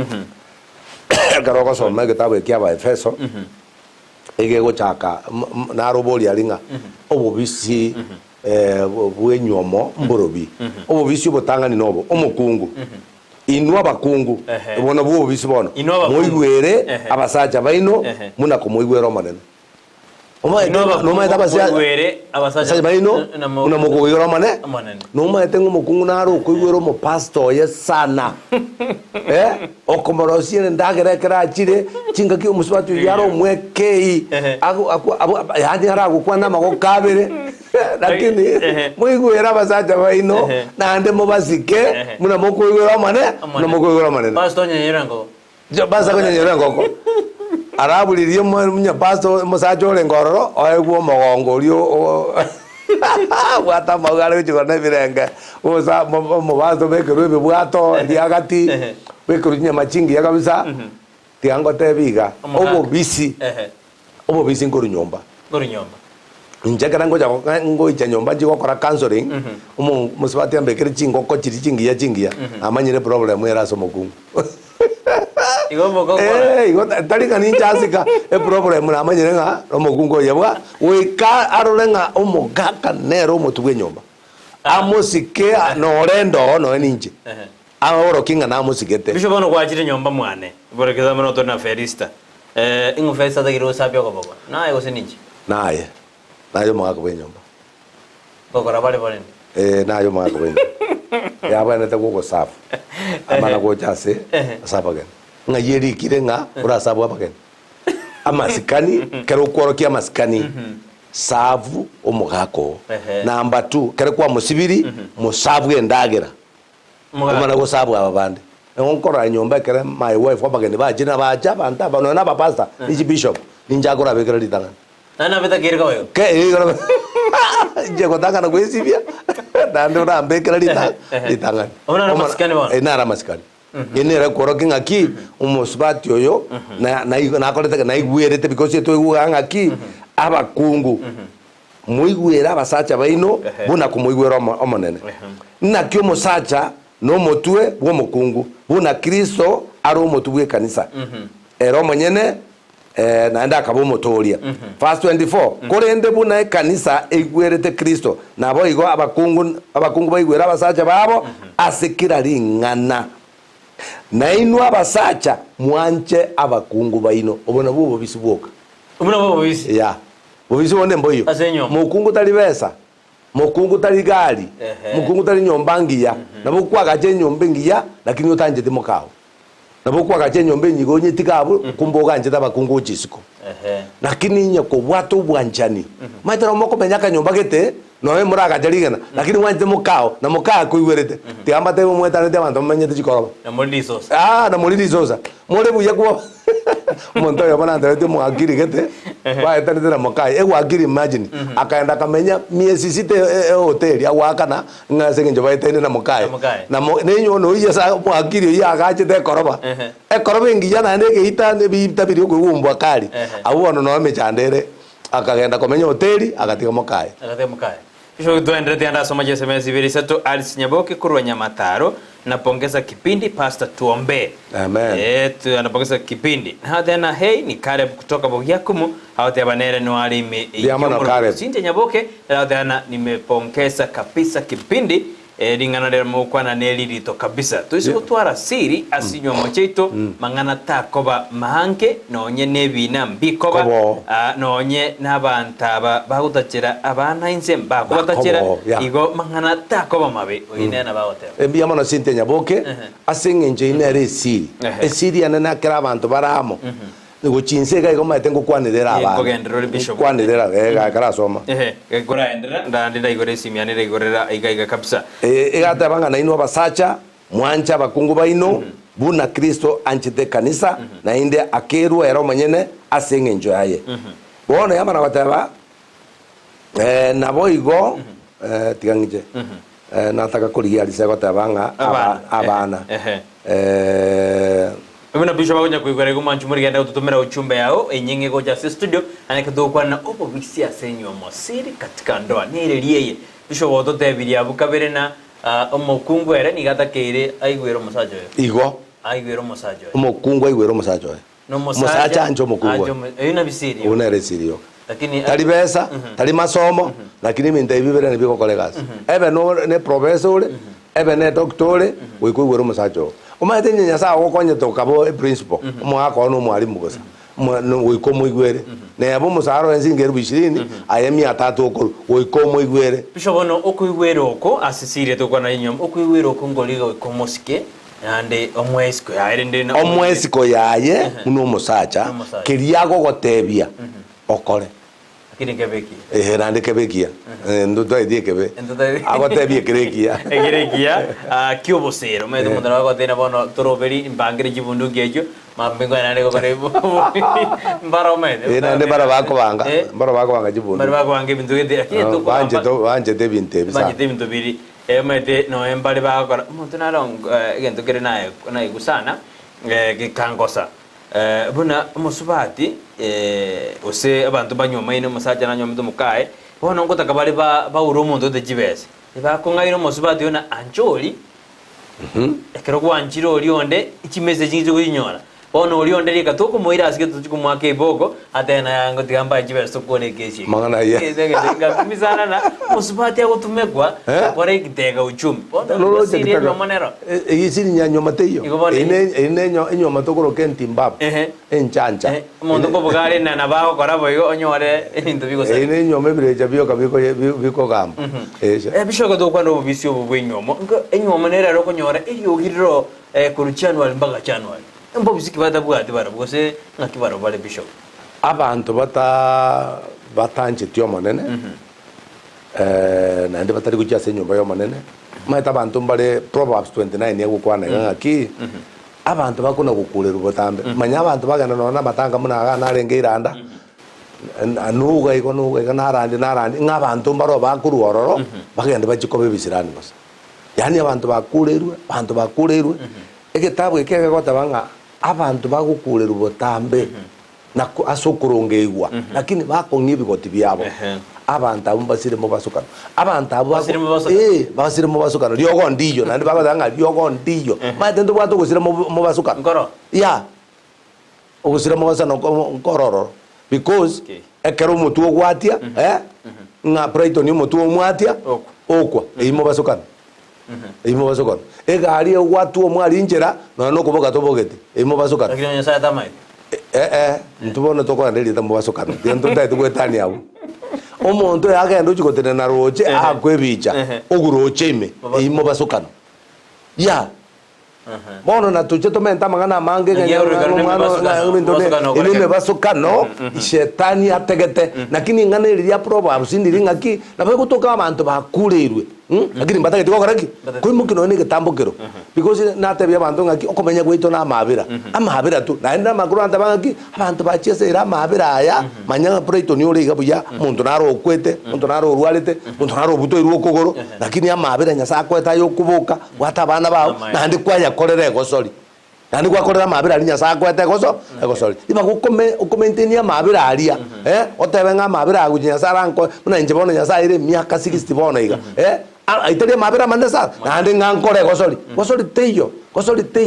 garogo soma gitabu kya ba Efeso ege gochaka naroboli alinga obubisi bwenyuomo mborobi obubisi botangani nobo omukungu inwa bakungu bona bwo bisibono moigwere abasaja baino muna ko moigwere omanene no ma tabasya abasaja baino muna mo koigwere omanene no ma tengo mukungu naro koigwere mo pastor ye sana okomorosire ndagerekera achire chinga ki umuswatu yaro mwekei yani harago kwana mago kabere lakini moigwere abasaja baino nande mo basike muna mo koigwere omanene muna mo koigwere omanene pastor nyenyerango jo basa ko nyenyerango ko arabulirie munya pastor musaja ole ngororo oegwo mogongo rio bwata magare chigona birenga oza mo bazo bekero bibwato ndiagati bekero nya machingi ya kabisa tiango tebiga obo bisi ngoro nyomba njagara ngo icha nyomba jigo kora counseling musibati ambekere chingo ko chingi ya amanyire problem era so mukungu igo talika ninja asika problem na amanyire nga mukungu yabwa wika arolenga omogaka nero mutugwe nyomba amosike no rendo no ninje ahoro kinga na amosikete bisho bono kwachire nyomba mwane borekeza mono to na ferista ingo ferista tagiro sabyo ko boko naye goseninje nayo mwaka bwe nyomba boko rabale bole nayo mwaka bwe yabana go safu amana go chase sabagen nga yeri kirenga ura sabu abagen amasikani kero kworokia masikani savu omugako number 2 kero kwa musibiri musavu endagera amana go sabu ababande onkora nyomba kere my wife abagen bajina baja banta bano na pastor ni bishop ninjagora bekera litanga nana beta kirga wayo ke je kotaka na kwesibia dando na bekera litanga ona masikani bana ina masikani inera koroki ngaki umusbati oyo na koleta na igwerete because eto igwanga ki abakungu muigwera abasacha baino buna kumuigwera omonene na kyo musacha no motwe wo mukungu buna Kristo aro motwe kanisa ero monyene naenda akabo motoria verse 24 korende buna kanisa igwerete Kristo nabo igo abakungu baigwera abasacha babo asikira ringana na inu abasacha mwanche abakungu baino obona bubo bisibuka obona bubo bisi ya bobisi wonde mboyo mukungu tali besa mukungu tali gari mukungu tali nyombangiya nabo kwaga je nyombengiya lakini utanje timokao nabo kwaga je nyombenyi gonye tikabo kumboga nje tabakungu chisiko lakini nyako bwato bwanchani maitara moko benyaka nyombagete noe muraga jarigana lakini wanje mukao na mukaa kuiwerete tiambate umwetane te abantu menyete chikoroba na molilizosa na molilizosa mole buya kwa monto yabana ndete mu agiri gete ba etane na mukaa e agiri imagine akaenda kamenya miezi site hotel awakana ngase nje ba etane na mukaa na nenyo no yesa mu agiri ya agache te koroba e koroba ngiyana ndege itane bitabiri kugumbwa kali abuono no mechandere akagenda komenya hoteli agatiga mukaa Kisho tuendele tianda soma SMS ibiri setu Alice Nyaboke kurwa Nyamataro napongeza kipindi pastor tuombe. Amen. Anapongeza kipindi. Na tena hey ni Caleb kutoka Bogiakumu hawate banere no alimi. Sinte Nyaboke na tena nimepongeza kabisa kipindi lingana lera mukwana nelirito kabisa. Tuisi kutwara siri asinywa mocheito mangana takoba mahanke nonye nebina mbikoba nonye nabantaba bagutachira abana inse bakutachira igo mangana takoba mabe oyinena bagotera ebia mono Sinte Nyaboke asengenje inere siri esiri anana kera abantu baramo ngo chinsega igo matengo kwanirera abantu kogendero bishop kwanirera karasoma gora endera ndandira igore simianira igorera igaiga kabisa egata banga na ino basacha mwancha bakungu baino buna Kristo anchite kanisa na inde akeru ero manyene asengenjo yaye bona yamana bataba nabo igo tigangije nataka kuligia lisego tabanga abana Ubina bisho bagonya kuigore gumanchu muri genda ututumira uchumbe yao enyenge goja studio anake dokwa na obo bisi asenyo mosiri katika ndoa nireliye bisho boto tebiri abukabere na omukungu era nigata kere aigwero musajo igo aigwero musajo omukungu aigwero musajo no musaja anjo mukungu eyina bisiri una resirio lakini tali pesa tali masomo lakini minda ibibere ne biko kolegas ebe no ne professor ebe ne doctor wikuigwero musajo umaite nyanya sawo konye to kabo principal umwako no mwalimu gosa wikomo igwere ne abo musaro enzingeru 20 ayemi 3 okuru wikomo igwere bisho bono okuigwere oko asisire to kwana nyom okuigwere oko ngoliga wikomoske ande omwesiko yaire ndina omwesiko yaye muno musacha kiriago gotebia okore akini kebeki nande kebekia ndo toidie kebe agotebia kerekia kiobosero medo mudara agotena bono toroberi mbangire jibundu gejo mambingo nande ko kare mbaro mede nande bara bako banga jibundu bara bako banga bintu gede wanje de binte bisa wanje de bintu biri mede no embali bako mutuna long gento kere nae gusana gikangosa buna musubati ose abantu banyoma ino musaja na nyoma mukae bona ngo takabali ba uromondo de jibese ba konga ino musubati ona anjoli ekero kwa anjiro lionde ikimeze jinzi kuyinyora ono ulionderi katoko moira asike tukumwake iboko atena ngotigamba jibe sokone keshi mangana ya ngakumizana na musubati agotumegwa pore kitega uchumi ono siri no monero yisiri nyanyo mateyo ine matokoro kentimba enchanja mondo kobugare na nabao korabo yo onyore into biko se ine nyome bireja biko gam bishoko do kwando bisyo bwenyomo enyomo nera ro konyora iri ogiriro kuruchanwa mbaga chanwa mbo bisiki badabwati barabwose ngakibaro bale bishop abantu batanje tyo monene nande batari kujase nyumba yo monene maita abantu mbale Proverbs 29 yegukwana ngaki abantu bakuna gukurera ubutambe manya abantu bagana nona batanga munaga narenge iranda anuga ikonuga narandi nk'abantu mbaro bakuru ororo bagenda bagikobe bisirani bose yani abantu bakurerwe egitabo ekege gotabanga abantu bagukurera ubutambe nako asokurongeigwa lakini bakonye bigoti byabo abantu abo basire mu basukana abantu abo basire mu basukana ryogo ndiyo nandi bagadanga ryogo ndiyo matendo bwato gusire mu basukana ngoro ya ogusire mu basana nkororo because ekero mutu ogwatia nga Brighton yo mutu omwatia okwa eimo basukana eimo basukana egari ogwatu omwari njera no kuboga tobogete eimo basukana lakini nyasa tamai ntubona tokwandeli tamu basukana ndento ndaitu kwetani abo omuntu yagenda ukigotene na roche akwebicha oguroche ime eimo basukana ya bono na tuche tomenta mangana mange ngene basukano shetani ategete lakini ngane iliya Proverbs ndiringa ki nabe kutoka abantu bakurerwe lakini mbatagete kokoraki kuri mukino ne getambokero because natebya abantu ngaki okomenya gwito na amabira tu naenda makuru antabangaki abantu bachesera amabira aya manya Brighton yori gabuya muntu naro okwete muntu naro rwalete muntu naro buto iruo kogoro lakini amabira nyasa kweta yo kubuka watabana bawo nandi kwaya korere gosori nandi kwakorera amabira ari nyasa kwete gosori iba gukomentenia amabira aria otebenga amabira agunyasa ranko muna nje bono nyasa ire miaka 60 bono iga aiteria mabira mandesa nandi ngankore gosori teyo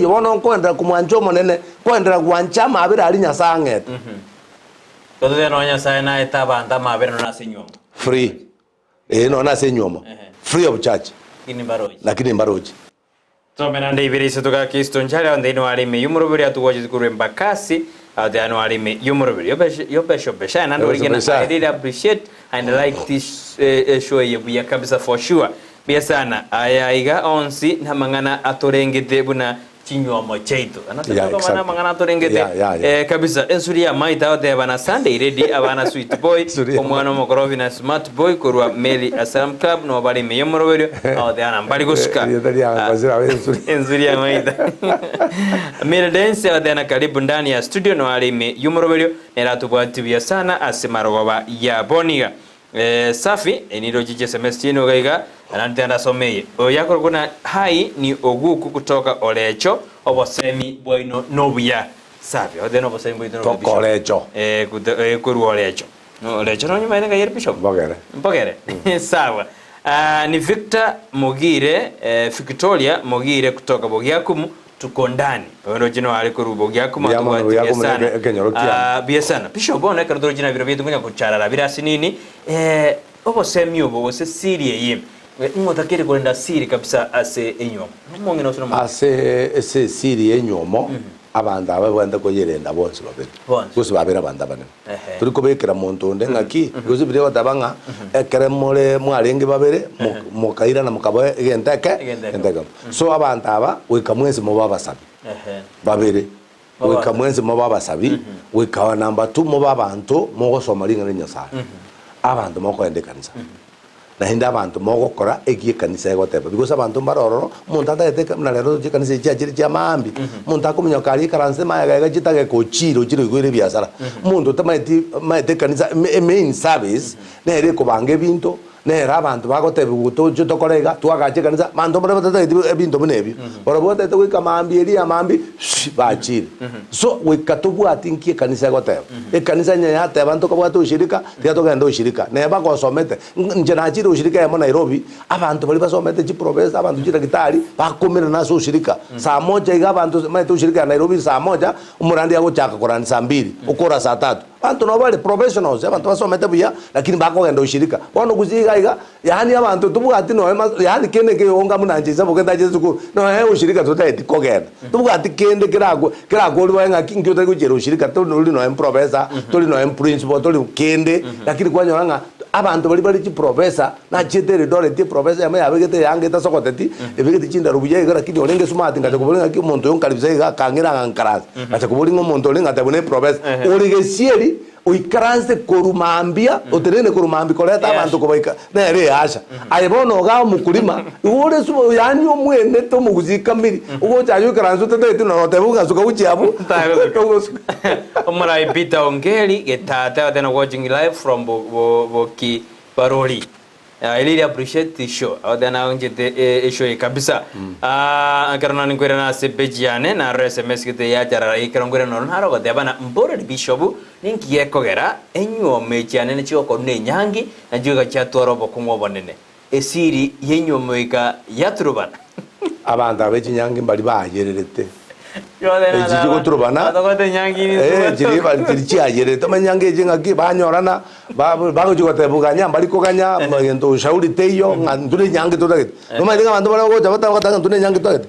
bono kwendera kumwanjo monene kwendera gwancha mabira ari nyasa ngete todo de nonya sa na etabanda mabira no nasenyoma free no nasenyoma free of charge lakini mbaroji tomenande ibirise tukakisto njale onde ino alime yumurubiri atugoje kurwe mbakasi ade ano alime yumurubiri yopesho besha nando rigena I really appreciate and like this show yebuya kabisa for sure bia sana ayaiga onsi na mangana atorengete buna chinyoma cheito anataka kama mangana atorengete kabisa ensuria maita ode bana Sunday ready abana sweet boy omwana mokorovi na smart boy kurwa Meli Asylum Club no bali meyomorobero ode ana bali gosuka ensuria maita Meli dance ode ana karibu ndani ya studio no ali meyomorobero nera tubwatibia sana asimaroba ya boniga safi eniro jije semester ino gaiga anantenda someye oyako kuna hai ni oguku kutoka Olecho obosemi boino nobuya safi odeno obosemi boino nobuya Olecho kuru Olecho no Olecho no nyuma nga yerbishop mbogere sawa ni Victor Mogire Victoria Mogire kutoka Bogiakumu tuko ndani wendo jino ali kuru Bogiakumu atubati sana biesana bishop bona karo jina biro byetu kunya kucharara birasi nini obosemi obo se sirie yim ngotakere kwenda siri kabisa ase enyomo monge no sura ase siri enyomo abanda abanda ko yerenda bonse babere gusu babera abanda bane turi ko bekera muntu nde ngaki gusu bire batabanga ekere mole mwarenge babere mukaira na mukabo egenteke so abanda aba wekamwese mu babasabi babere wekamwese mu babasabi wekawa namba 2 mu babantu mu gosoma linga nyasa abantu moko endekanisa na hinda abantu mogokora egie kanisa egoteba because abantu barororo muntu atateka na lero je kanisa je mambi muntu akomenya kali karanse maya gaga jitage ko chiro igwire biasara muntu tamaiti maite kanisa main service na ere ko bange binto nera abantu bagotebi gutocho tokorega twagache kanisa manto bare batata ebinto munebi ora bote to kamambi eri amambi bachire so wikatubwati nkie kanisa goteba kanisa nya yate abantu ko bwatu ushirika tia togenda ushirika ne bagosomete nje nachire ushirika ya Nairobi abantu bali basomete chi professor abantu chira gitari bakomera naso ushirika saa moja iga abantu maite ushirika ya Nairobi saa moja umurandi yago chaka korani saa 2 ukora saa 3 abantu no bali professionals abantu basomete buya lakini bakogenda ushirika bono kuziga iga yani abantu tubwati no yani kene ke onga munanjiza bugenda jesu ku no ushirika tutaiti kogenda tubwati kende kirago uri wenga kingi utari kujera ushirika tuli no professor tuli no principal tuli kende lakini kwanyora abantu bali chi professor na chetere dole ti professor yama yabegete yange tasokoteti ebegete chinda rubuye igara kidi olenge smart ngaje kubolinga ki umuntu yonkalibisa iga kangira ngankaraza acha kubolinga umuntu olinga tabone professor urigesieri uikaranse korumambia uterene korumambi koleta abantu kubaika nere asha ayebono ga mukulima ure subo yani omwene to muguzika mbiri ugo chayo karanse tete no tebuga suka uchiabu omara Peter Ongeri getata tena watching live from Boki Barori. I really appreciate the show. Adana unjete show kabisa. Karena ningwera na sebejiane na SMS kete ya jara ikarongwera no haro ko debana mbore bishobu ninkiye kogera enyo mejiane ne chioko ne nyangi na juga cha torobo kumobonene. Esiri yenyo moika yatrubana. Abanda beji nyangi bali bayererete. Ejiji ko turubana adogote nyangi ni jiri ba jiri ayere to manyange jinga ki banyorana ba ko tebuganya bali ko ganya ngento ushauri teyo ngandure nyangi to dagete no malinga bantu bala ko jabata ko ngandure nyangi to dagete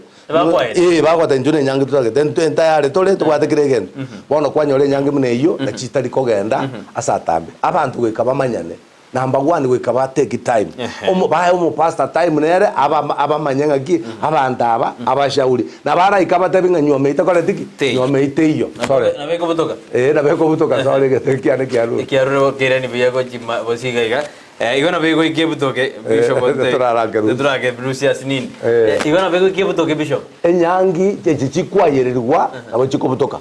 ba ko ndure nyangi to dagete ento yare tole to kwate kiregen bono kwanyore nyangi muneyo na chitari ko genda asatambe abantu we kabamanyane number 1 we kaba take time omo pastor time nere aba manyanga ki abantaba abashauri na bara ikaba tabinga nyome itakole tiki nyome iteyo sorry na beko butoka na beko butoka sorry ke kiane kiaru kiaru kirani biyago jima bosiga iga igona beko ikebutoke bishop turage Brucia sinin igona beko ikebutoke bishop enyangi chechikwa yererwa abo chikobutoka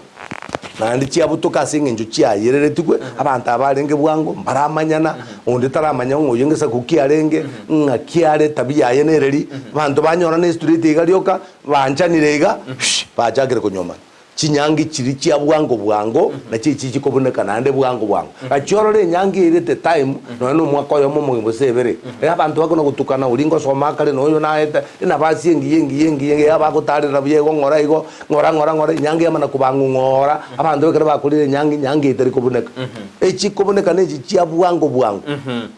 nandi chia butoka singe nju chia yerere tukwe abantu abarenge bwango baramanyana undi taramanya nguyengesa kukiarenge ngakiare tabia yenereri abantu banyora ne street igarioka bancanirega bajagire kunyoma chinyangi chiri chia bwango na chichi chikoboneka nande bwango achorore nyangi irete time no mwako yo momo sebere abantu bakono gutukana ulingo somakale no yo naeta ina basi yengi abagotarira byego ngora igo ngora nyangi amana kubangu ngora abantu bekere bakulire nyangi itari kuboneka echikoboneka ne chia bwango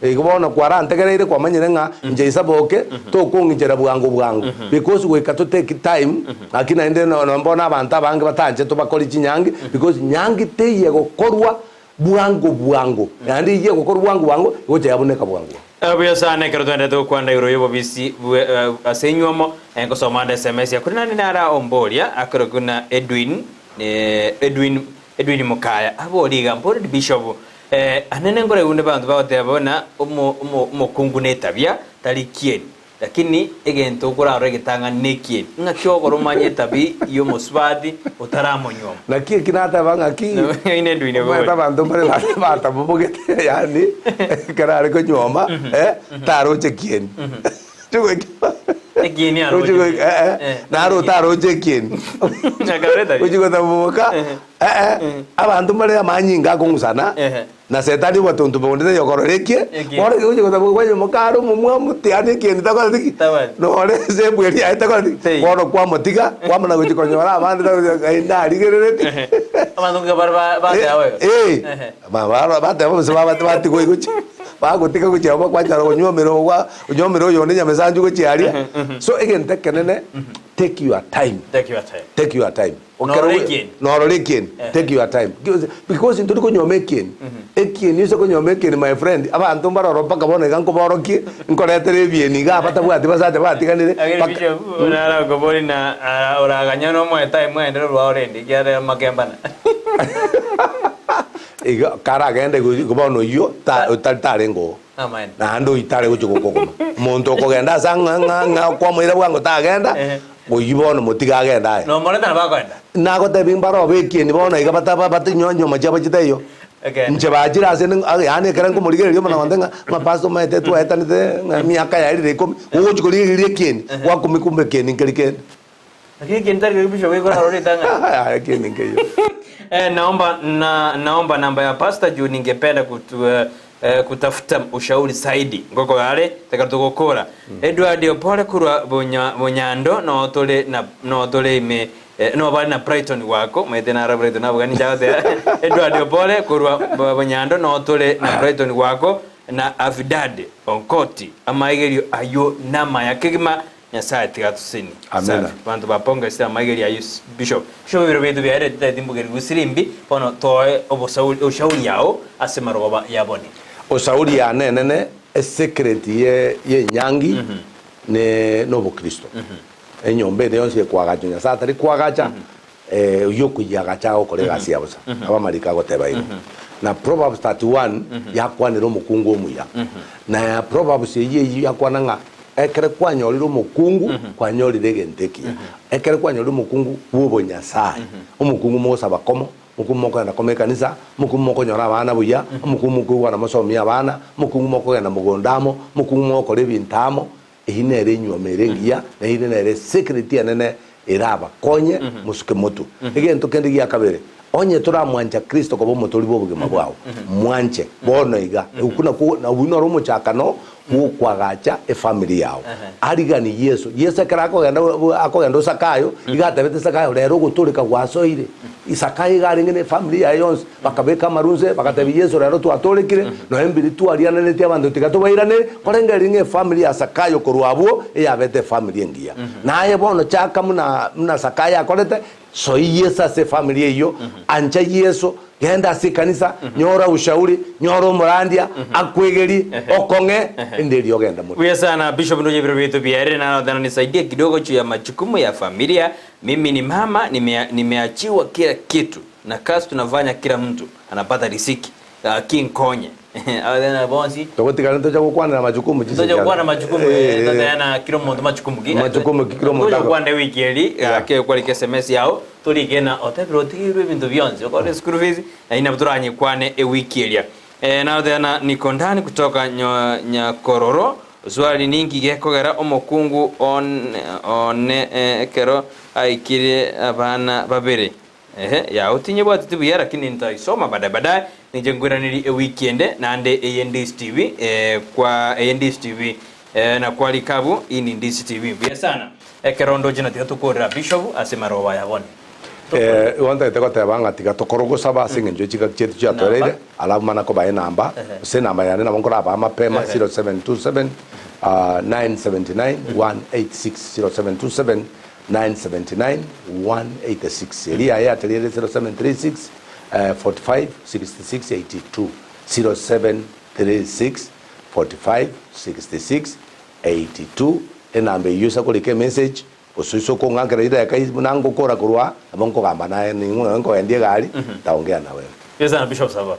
igobona kwara ntegereire kwa manyire nga nje isaboke to kungijera bwango because we got to take time akina ende no mbona abantu abange anje tubakora kinyangi because nyangi teye gokorwa bwango yandi iye gokorwa bwango goje yaboneka bwango abuya sana kero twende to kwanda iroyo bisi asenywomo engosoma SMS ya kuna nara omboria akoro kuna Edwin Mukaya aboriga mbori bishop anene ngore unde bantu baotebona umo kungune tabia talikieni lakini egento kuraro gitanga nekie ngakyo goromanye tabi yo musbadi utaramonyoma nakie kinata banga ki ine ndwine bo abantu bare bata bubugete yani karare ko nyoma taroche kieni tuwe kieni aro naro taroche kieni nakareta ujigo tabuka abantu bare amanyinga kongusana na setani watuntu bonde yogororekie ore uje gotabu kwa mukaro mumwa mutiani kieni takwatiki no ore se bweri aita oro kwa motiga kwa mna gujikonyora abandi gainda rigerere abantu ngabarba bate awe baba bate abo se baba bate ko iguchi bagutika kuchaba kwa charo nyomero yone nyamesanju ko chiaria so again take your time okay take your time because into ko nyomekien ekien yose ko nyomekien my friend abantu baroro paka bone ganko boroki nkoretere bieni ga bata bwati basate batiganire paka unara go bori na oraganya no mo time mwendero rwa orendi kiare makembana iga kara gende go bono yo tarengo amen na ndo itare go chukokoma muntu kogenda sanga kwa mwira bwango tagenda boyibono motiga agenda no moneta na bagenda nago te bimbaro bekie ni bono iga bata nyonyo machaba chiteyo nje bajira ase yani kera ngo muri geryo mana wandenga mapasto maete tu etanite miaka ya ile 10 ugo chukuri ile kieni wakumi kumbe kieni ngelikeni lakini kintari Bishop weko rori tanga kieni ngeyo naomba namba ya pastor juu ningependa kutafuta ushauri zaidi ngoko yale takatugokora Edward Opole kurwa Bonyando no tole ime no bali na Brighton wako mete na Brighton na bugani jagate Edward Opole kurwa Bonyando no tole na Brighton wako na Avidade Onkoti amaigerio ayo nama ya kigima nyasaye tigatusini amen bantu baponga sita amaigerio ayo Bishop biro bedu byare tatimbugeri gusirimbi pono toe obosauri ushauri yao asemaroba yaboni osauri ya nene secret ye nyangi ne nobo Kristo enyombe de onse kwagacho nya satari kwagacha yokuyaga okolega siabusa abamalika goteba ino na Proverbs 31 yakwanira omukungu omuya na Proverbs ye yakwananga ekere kwanyolira omukungu kwanyolira gentekia ekere kwanyolira omukungu wobo nyasaye omukungu mosaba komo mukumu moko na komeka kanisa mukumu moko nyora abana buya mukumu moko na masomi abana mukumu moko na mugondamo mukumu moko lebintamo ehinere nywomerengia na hinere security anene iraba konye musuke mutu egento kende giya kabere onye turamwanja Kristo kobo mutoli bo bugema bwawo mwanje bono iga ukuna ku na uno romo chakano ukwagacha family yao arigani Yesu karako genda Sakayo igatebete Sakayo rero gutulika gwasoire Isakayo garingene family ya yons bakabeka marunze bakatebi Yesu rero twatorekire no embiri twariana nete abandu tikatubairane korengeringe family ya Sakayo korwabo eyabete family ngia naye bono chaka muna Sakayo akorete so Yesu se family hiyo anja Yesu genda si kanisa nyora ushauri nyora murandia akwegeri okonge ndio genda mutu. Wewe sana Bishop ndoje biro vitu biere na nadhani nisaidie kidogo juu ya majukumu ya familia. Mimi ni mama nimeachiwa kila kitu na kazi tunafanya kila mtu anapata riziki king konye na bonsi togotikana ntoja gukwana na majukumu jinsi ntoja gukwana majukumu na kilo muntu majukumu kilo muntu ntoja gukwana weekly ke kwa SMS yao turigena otebiro tigirwe bintu byonze kwa school fees na inabuturanye kwane weekly na thana niko ndani kutoka Nyakororo swali ningi gekogera omukungu one kero aikire abana babere ya utinye bwati tibuyara lakini nitaisoma baadaye nije ngwiraniri weekend nande ANDS TV kwa ANDS TV na kwa likabu ini NDS TV bia sana kerondo jina tukora Bishop asemaro yabone wanda iteko tebanga tiga tokorogo saba singenjo chika chetu cha torere alafu mana ko bae namba se namba yani na mongora ba mapema 0727 979 186 0727 979 186 Elia ya telele 0736 45 66 82 0736 45 66 82 enambe yusa kolike message usuiso ko ngakira ida kai nango kora kurwa abonko gamba naye ningo ngo endie gari taongea na wewe yesa na Bishop saba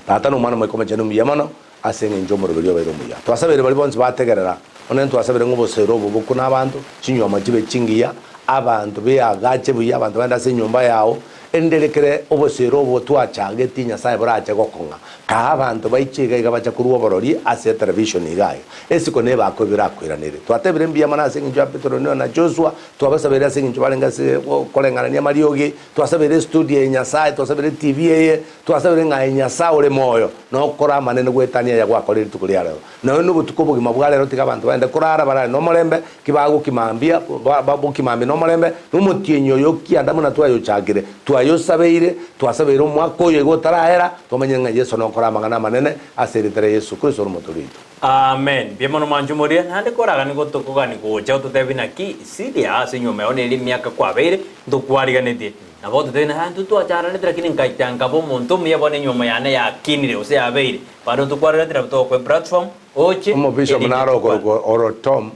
tata no mwana mwiko machano muyamano asenge njomoro belyo bero muya twasabere bali bonse bategerera onen twasabere ngo bosero bo kuna abantu chinywa majibe chingiya abantu be agache buya abantu banda se nyumba yao endelekere obosero bo twachange tinya sai brache gokonga ka abantu baichega igabacha kuruwa borori ase television igai esiko ne bako birakwiranire twatebere mbiya mana se njo Petro na Joshua twabasabere se njo balenga se kolengana ni mariogi twasabere studio nya sai twasabere TV ye twasabere nga nya sa ore moyo no kora manene gwetania ya gwakorera tukuri arero no no butuko bugima bwarero tika abantu bende kurara bara no molembe kibago kimambia babo kimambi no molembe no mutienyo yokia ndamuna twayo chagire twayo sabeire twasabere mwako yego tarahera tomenye nga Yesu no kora magana manene aseritere Yesu Kristo rumoturito amen biemono manjumoria nande koraga ni gotokoga ni gocha tutebina ki sidia asenyome oneli miaka kwabeire ndokwariganete nabo tutena hantu twachara ne trakini nkaitanga bo muntu miyabone nyoma yana ya kinire ose abeire bado tukwarira tira to kwa platform oche mo Bishop naro orotom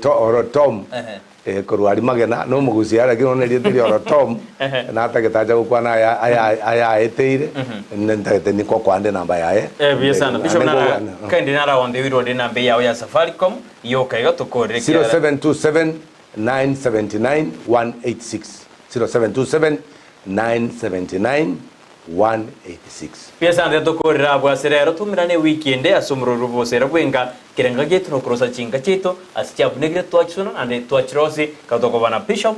orotom korwari magena no mugusiara kino ne litiri orotom na ataketaja gukwana aya eteire nenda ni kwa kwande namba yae bia sana Bishop na kandi nara on the road namba yao ya Safaricom yoka yo tukore 0727 979 186 0727 979 186. Pia sande tukorera bwaserero tumirane weekend asumururu bosera bwenga kirenga gitu no krosa chinga chito asichabu negre twachuna ande twachrosi katoko bana Bishop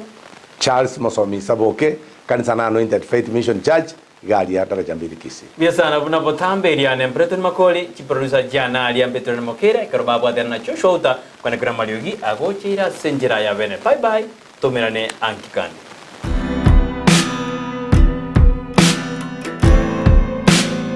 Charles Mosomi Saboke kanisa na Anointed Faith Mission Church gari ya daraja mbili Kisii. Pia sana buna botambe ya Mbreton Makoli chiproducer jana ali Mbreton Makera karobabu aderna choshota kwa nekra maliogi agochira senjira ya bene. Bye bye tumirane ankikani.